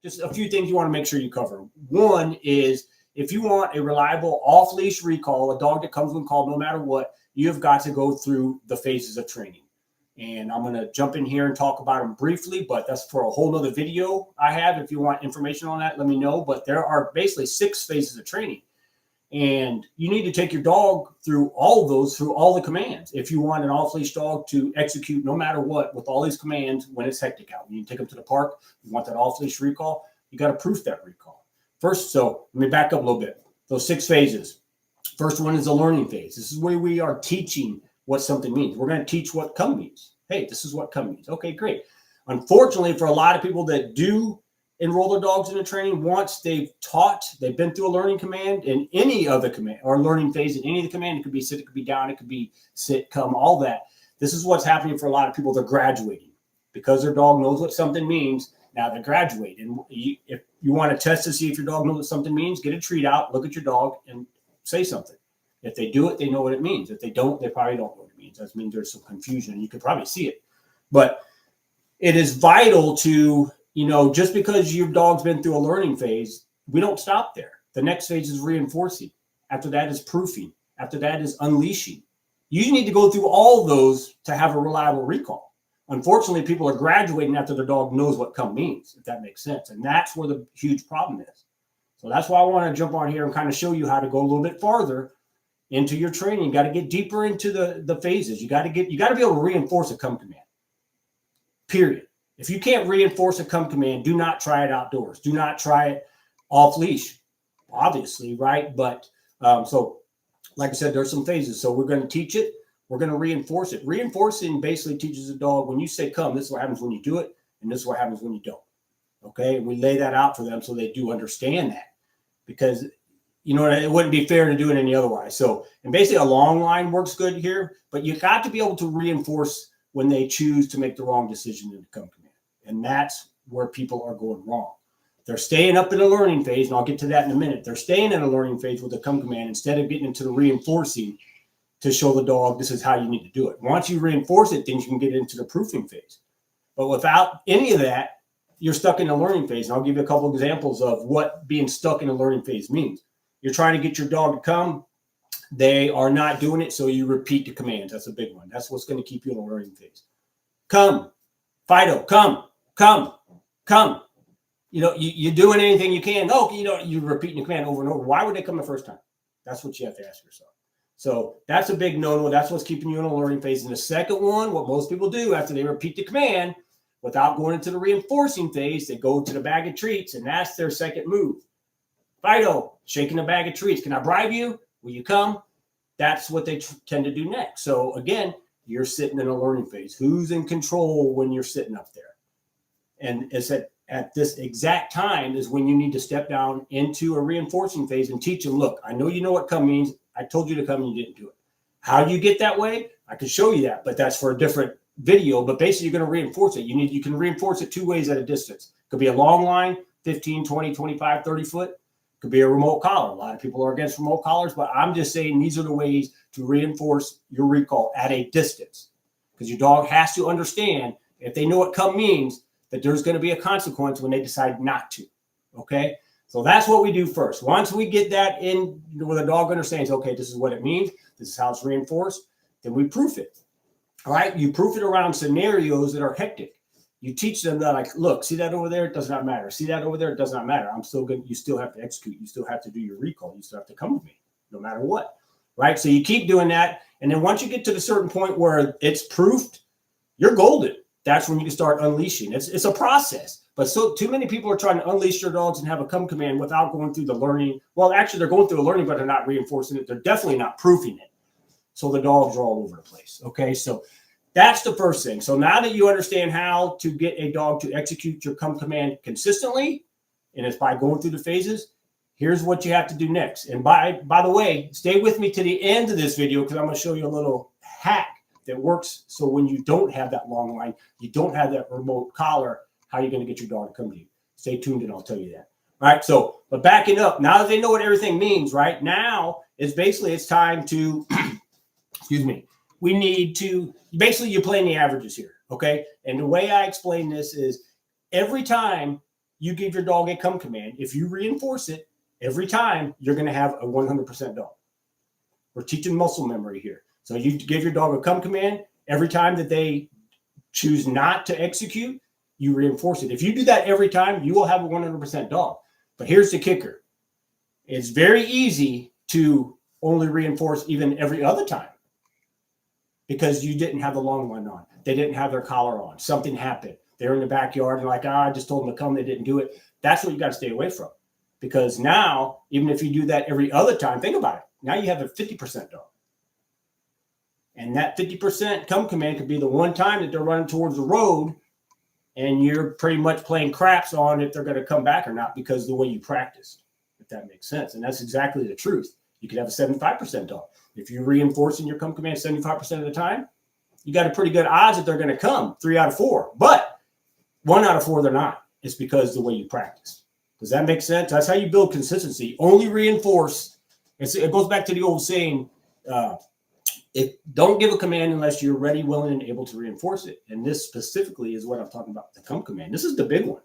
just a few things you want to make sure you cover. One is if you want a reliable off-leash recall, a dog that comes when called no matter what, you've got to go through the phases of training. And I'm going to jump in here and talk about them briefly, but that's for a whole nother video I have. If you want information on that, let me know. But there are basically 6 phases of training. And you need to take your dog through all of those, through all the commands. If you want an off-leash dog to execute no matter what with all these commands when it's hectic out, when you take them to the park, you want that off-leash recall, you got to proof that recall. First, so let me back up a little bit. Those 6 phases. First one is the learning phase. This is where we are teaching what something means. We're going to teach what come means. Hey, this is what come means. Okay, great. Unfortunately, for a lot of people that do enroll their dogs in the training, once they've been through a learning command in any of the command or learning phase in any of the command, it could be sit, it could be down, it could be sit, come, all that. This is what's happening for a lot of people. They're graduating because their dog knows what something means. Now they're graduating. And if you want to test to see if your dog knows what something means, get a treat out, look at your dog and say something. If they do it, they know what it means. If they don't, they probably don't know what it means. That means there's some confusion, and you can probably see it. But it is vital to, just because your dog's been through a learning phase, we don't stop there. The next phase is reinforcing. After that is proofing. After that is unleashing. You need to go through all those to have a reliable recall. Unfortunately, people are graduating after their dog knows what come means, if that makes sense. And that's where the huge problem is. So that's why I want to jump on here and kind of show you how to go a little bit farther into your training. You got to get deeper into the phases. You got to be able to reinforce a come command. Period. If you can't reinforce a come command, do not try it outdoors. Do not try it off leash, obviously, right? But so like I said, there's some phases. So we're going to teach it. We're going to reinforce it. Reinforcing basically teaches the dog when you say come, this is what happens when you do it, and this is what happens when you don't. Okay, and we lay that out for them so they do understand that, because it wouldn't be fair to do it any otherwise. So, and basically a long line works good here, but you got to be able to reinforce when they choose to make the wrong decision in the come command. And that's where people are going wrong. They're staying up in a learning phase, and I'll get to that in a minute. They're staying in a learning phase with the come command instead of getting into the reinforcing to show the dog this is how you need to do it. Once you reinforce it, then you can get into the proofing phase. But without any of that, you're stuck in a learning phase. And I'll give you a couple of examples of what being stuck in a learning phase means. You're trying to get your dog to come. They are not doing it, so you repeat the commands. That's a big one. That's what's going to keep you in a learning phase. Come, Fido, come, come, come. You're doing anything you can. Oh, you're repeating the command over and over. Why would they come the first time? That's what you have to ask yourself. So that's a big no-no. That's what's keeping you in a learning phase. And the second one, what most people do after they repeat the command, without going into the reinforcing phase, they go to the bag of treats, and that's their second move. Fido, shaking the bag of treats. Can I bribe you? Will you come? That's what they tend to do next. So again, you're sitting in a learning phase. Who's in control when you're sitting up there? And it's at this exact time is when you need to step down into a reinforcing phase and teach them, look, I know you know what come means. I told you to come and you didn't do it. How do you get that way? I can show you that, but that's for a different video. But basically, you're going to reinforce it. You can reinforce it 2 ways at a distance. It could be a long line, 15, 20, 25, 30 foot. It could be a remote collar. A lot of people are against remote collars, but I'm just saying these are the ways to reinforce your recall at a distance, because your dog has to understand, if they know what come means, that there's going to be a consequence when they decide not to. Okay? So that's what we do first. Once we get that in where the dog understands, okay, this is what it means, this is how it's reinforced, then we proof it. All right? You proof it around scenarios that are hectic. You teach them that, like, look, see that over there? It does not matter. See that over there? It does not matter. I'm still good. You still have to execute. You still have to do your recall. You still have to come with me, no matter what. Right? So you keep doing that. And then once you get to the certain point where it's proofed, you're golden. That's when you can start unleashing. It's a process. But so too many people are trying to unleash their dogs and have a come command without going through the learning. Well, actually, they're going through the learning, but they're not reinforcing it. They're definitely not proofing it. So the dogs are all over the place. Okay, so that's the first thing. So now that you understand how to get a dog to execute your come command consistently, and it's by going through the phases, here's what you have to do next. And by the way, stay with me to the end of this video, because I'm going to show you a little hack that works. So when you don't have that long line, you don't have that remote collar, how are you going to get your dog to come to you? Stay tuned and I'll tell you that. All right. So, but backing up, now that they know what everything means, right now is basically it's time to, excuse me, we need to, basically you're playing the averages here. Okay. And the way I explain this is every time you give your dog a come command, if you reinforce it every time, you're going to have a 100% dog. We're teaching muscle memory here. So you give your dog a come command every time that they choose not to execute, you reinforce it. If you do that every time, you will have a 100% dog. But here's the kicker. It's very easy to only reinforce even every other time because you didn't have the long one on. They didn't have their collar on. Something happened. They're in the backyard and like, I just told them to come. They didn't do it. That's what you got to stay away from. Because now, even if you do that every other time, think about it. Now you have a 50% dog. And that 50% come command could be the one time that they're running towards the road and you're pretty much playing craps on if they're going to come back or not because of the way you practiced, if that makes sense. And that's exactly the truth. You could have a 75% dog. If you're reinforcing your come command 75% of the time, you got a pretty good odds that they're going to come 3 out of 4. But 1 out of 4, they're not. It's because of the way you practice. Does that make sense? That's how you build consistency. Only reinforce. It goes back to the old saying, don't give a command unless you're ready, willing, and able to reinforce it. And this specifically is what I'm talking about, the come command. This is the big one.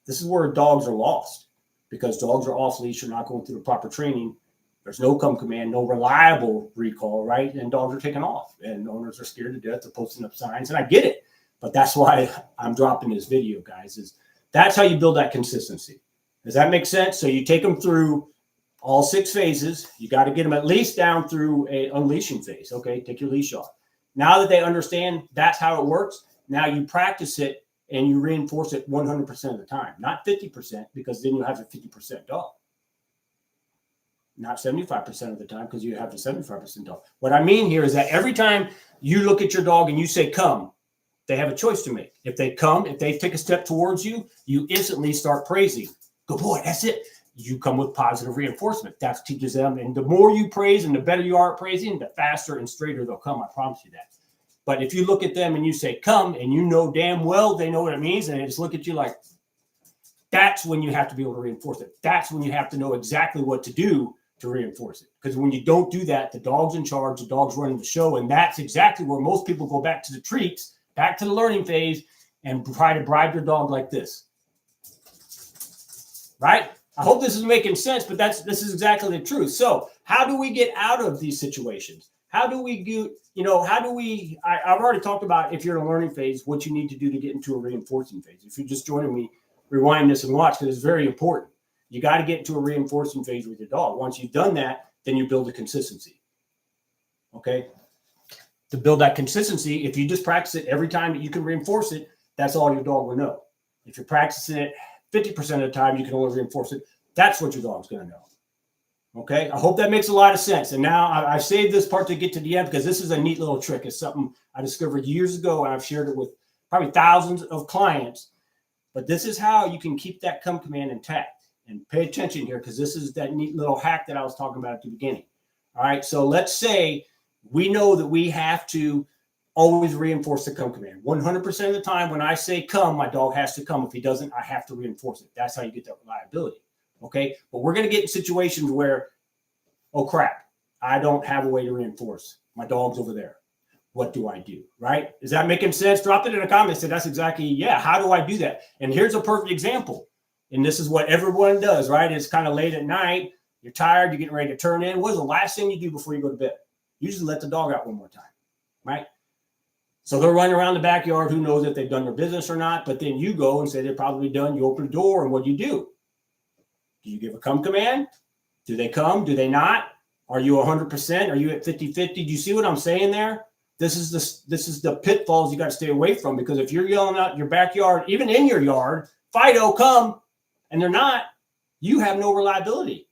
This is where dogs are lost because dogs are off leash. You're not going through the proper training. There's no come command, no reliable recall, right? And dogs are taking off and owners are scared to death. They're posting up signs. And I get it, but that's why I'm dropping this video, guys, is that's how you build that consistency. Does that make sense? So you take them through all 6 phases. You got to get them at least down through a unleashing phase. Okay, take your leash off. Now that they understand that's how it works, now you practice it and you reinforce it 100% of the time. Not 50% because then you have a 50% dog. Not 75% of the time because you have the 75% dog. What I mean here is that every time you look at your dog and you say come, they have a choice to make. If they come, if they take a step towards you, you instantly start praising. Good boy, that's it. You come with positive reinforcement. That teaches them. And the more you praise and the better you are at praising, the faster and straighter they'll come. I promise you that. But if you look at them and you say, come, and you know damn well they know what it means, and they just look at you like, that's when you have to be able to reinforce it. That's when you have to know exactly what to do to reinforce it. Because when you don't do that, the dog's in charge, the dog's running the show. And that's exactly where most people go back to the treats, back to the learning phase, and try to bribe their dog like this. Right? I hope this is making sense, but this is exactly the truth. So how do we get out of these situations? How do we do, I've already talked about if you're in a learning phase, what you need to do to get into a reinforcing phase. If you're just joining me, rewind this and watch because it's very important. You got to get into a reinforcing phase with your dog. Once you've done that, then you build a consistency. Okay? To build that consistency, if you just practice it every time that you can reinforce it, that's all your dog will know. If you're practicing it 50% of the time, you can only reinforce it. That's what your dog's going to know. Okay? I hope that makes a lot of sense. And now I saved this part to get to the end because this is a neat little trick. It's something I discovered years ago, and I've shared it with probably thousands of clients. But this is how you can keep that come command intact. And pay attention here because this is that neat little hack that I was talking about at the beginning. All right? So let's say we know that we have to always reinforce the come command. 100% of the time when I say come, my dog has to come. If he doesn't, I have to reinforce it. That's how you get that reliability. Okay? But we're going to get in situations where, oh, crap, I don't have a way to reinforce. My dog's over there. What do I do? Right? Is that making sense? Drop it in the comments. Say that's exactly, yeah, how do I do that? And here's a perfect example. And this is what everyone does, right? It's kind of late at night. You're tired. You're getting ready to turn in. What is the last thing you do before you go to bed? You just let the dog out one more time, right? So they're running around the backyard. Who knows if they've done their business or not? But then you go and say they're probably done. You open the door, and what do you do? Do you give a come command? Do they come? Do they not? Are you 100%? Are you at 50-50? Do you see what I'm saying there? This is the pitfalls you got to stay away from because if you're yelling out your backyard, even in your yard, Fido, come, and they're not, you have no reliability.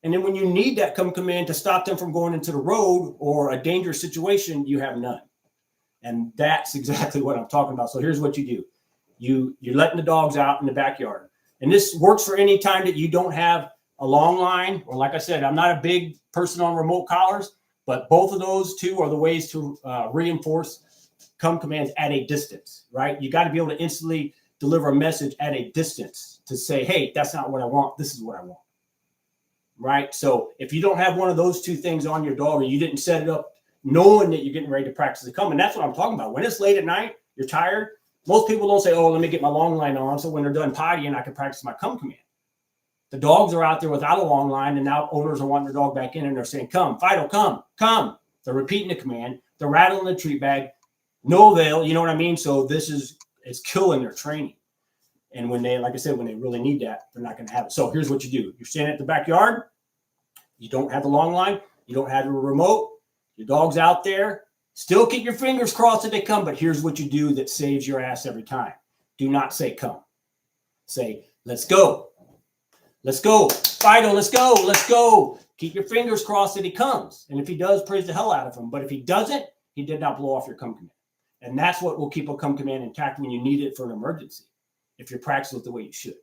And then when you need that come command to stop them from going into the road or a dangerous situation, you have none. And that's exactly what I'm talking about. So here's what you do. You're letting the dogs out in the backyard. And this works for any time that you don't have a long line, or like I said, I'm not a big person on remote collars, but both of those two are the ways to reinforce come commands at a distance, right? You got to be able to instantly deliver a message at a distance to say, hey, that's not what I want. This is what I want, right? So if you don't have one of those two things on your dog or you didn't set it up knowing that you're getting ready to practice the come, and that's what I'm talking about. When it's late at night, you're tired, Most people don't say, oh, let me get my long line on, so when they're done pottying, I can practice my come command. The dogs are out there without a long line, and now owners are wanting their dog back in, and they're saying, come, Fido, come, come. They're repeating the command. They're rattling the treat bag. No avail, you know what I mean? So it's killing their training. And when they, like I said, when they really need that, they're not going to have it. So here's what you do. You're standing at the backyard. You don't have the long line. You don't have your remote. Your dog's out there. Still keep your fingers crossed that they come, but here's what you do that saves your ass every time. Do not say come. Say, let's go. Let's go. Fido, let's go. Let's go. Keep your fingers crossed that he comes. And if he does, praise the hell out of him. But if he doesn't, he did not blow off your come command. And that's what will keep a come command intact when you need it for an emergency, if you're practicing it the way you should.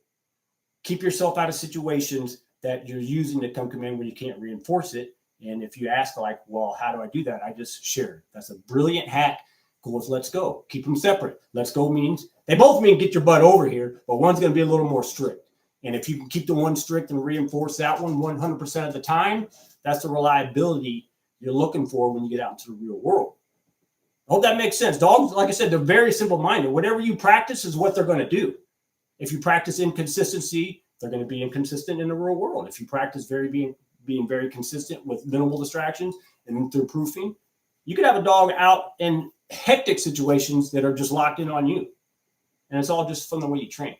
Keep yourself out of situations that you're using the come command where you can't reinforce it. And if you ask, like, well, how do I do that? I just shared. That's a brilliant hack. Go with let's go. Keep them separate. Let's go means they both mean get your butt over here, but one's going to be a little more strict. And if you can keep the one strict and reinforce that one 100% of the time, that's the reliability you're looking for when you get out into the real world. I hope that makes sense. Dogs, like I said, they're very simple-minded. Whatever you practice is what they're going to do. If you practice inconsistency, they're going to be inconsistent in the real world. If you practice being very consistent with minimal distractions and through proofing, you could have a dog out in hectic situations that are just locked in on you. And it's all just from the way you train.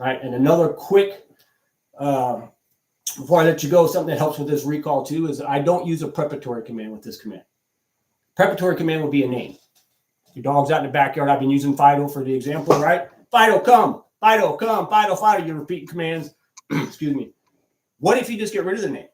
All right. And another quick, before I let you go, something that helps with this recall too is I don't use a preparatory command with this command. Preparatory command would be a name. Your dog's out in the backyard. I've been using Fido for the example, right? Fido, come. Fido, come. Fido, Fido. You're repeating commands. Excuse me. What if you just get rid of the name?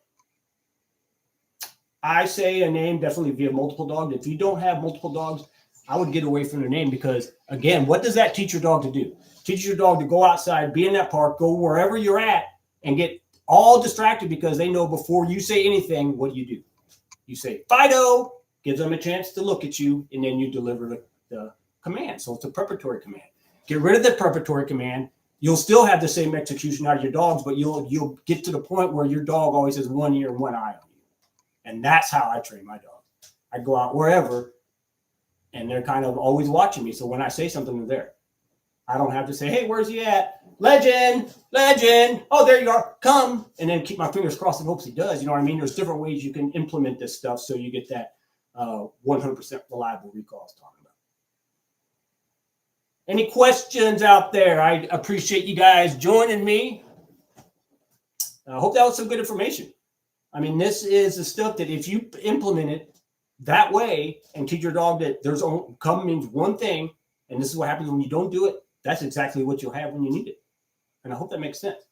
I say a name definitely via multiple dogs. If you don't have multiple dogs, I would get away from the name because, again, what does that teach your dog to do? Teach your dog to go outside, be in that park, go wherever you're at, and get all distracted because they know before you say anything, what do? You say, Fido, gives them a chance to look at you, and then you deliver the command. So it's a preparatory command. Get rid of the preparatory command. You'll still have the same execution out of your dogs, but you'll get to the point where your dog always has one ear and one eye on you. And that's how I train my dog. I go out wherever, and they're kind of always watching me. So when I say something, they're there. I don't have to say, hey, where's he at? Legend, legend. Oh, there you are. Come. And then keep my fingers crossed and hopes he does. You know what I mean? There's different ways you can implement this stuff so you get that 100% reliable recall I was talking about. Any questions out there? I appreciate you guys joining me. I hope that was some good information. I mean, this is the stuff that if you implement it that way and teach your dog that there's come means one thing, and this is what happens when you don't do it, that's exactly what you'll have when you need it. And I hope that makes sense.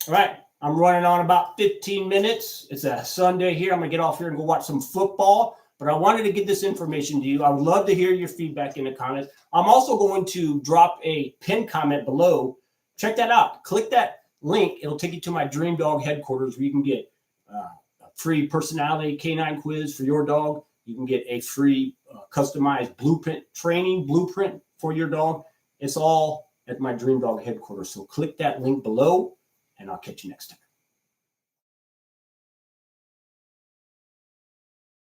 All right. I'm running on about 15 minutes. It's a Sunday here. I'm going to get off here and go watch some football. But I wanted to get this information to you. I would love to hear your feedback in the comments. I'm also going to drop a pinned comment below. Check that out. Click that link. It'll take you to my Dream Dog headquarters where you can get a free personality canine quiz for your dog. You can get a free customized training blueprint for your dog. It's all at my Dream Dog headquarters. So click that link below, and I'll catch you next time.